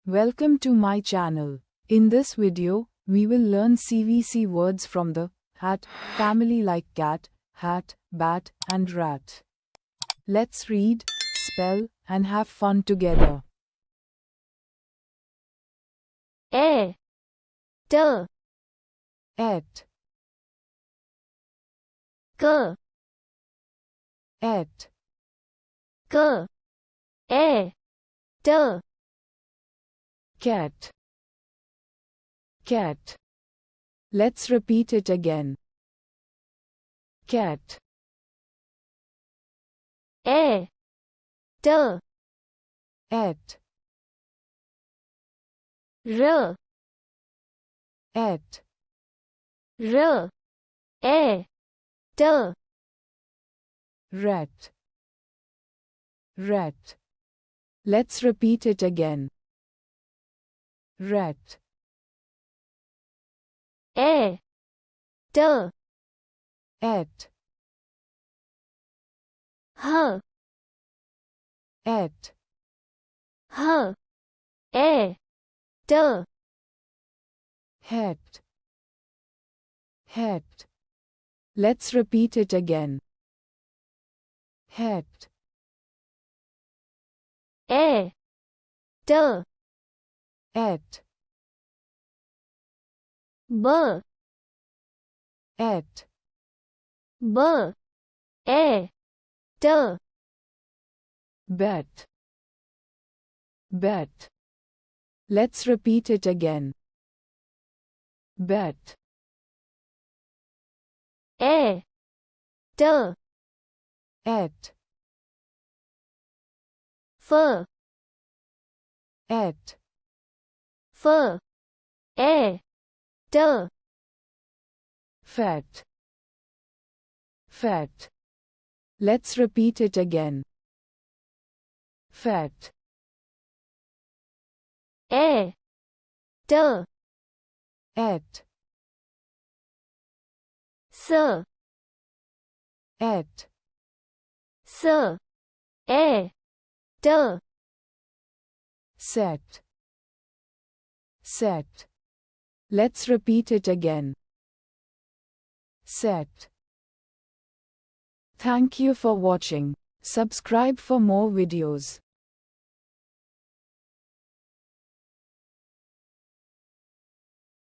Welcome to my channel. In this video, we will learn CVC words from the AT family like cat, hat, bat, and rat. Let's read, spell, and have fun together. A T At, K at, K A T cat, cat. Let's repeat it again. Cat, A T at, R at, R A T rat, rat. Let's repeat it again. Rat, A T at, H at, H A T hat, hat. Let's repeat it again. Hat, A T at, B at, B A T bat, bat. Let's repeat it again. Bat, A T at, F at, F A T fat, fat. Let's repeat it again. Fat, A T at, S at, S A T set, set. Let's repeat it again. Set. Thank you for watching. Subscribe for more videos.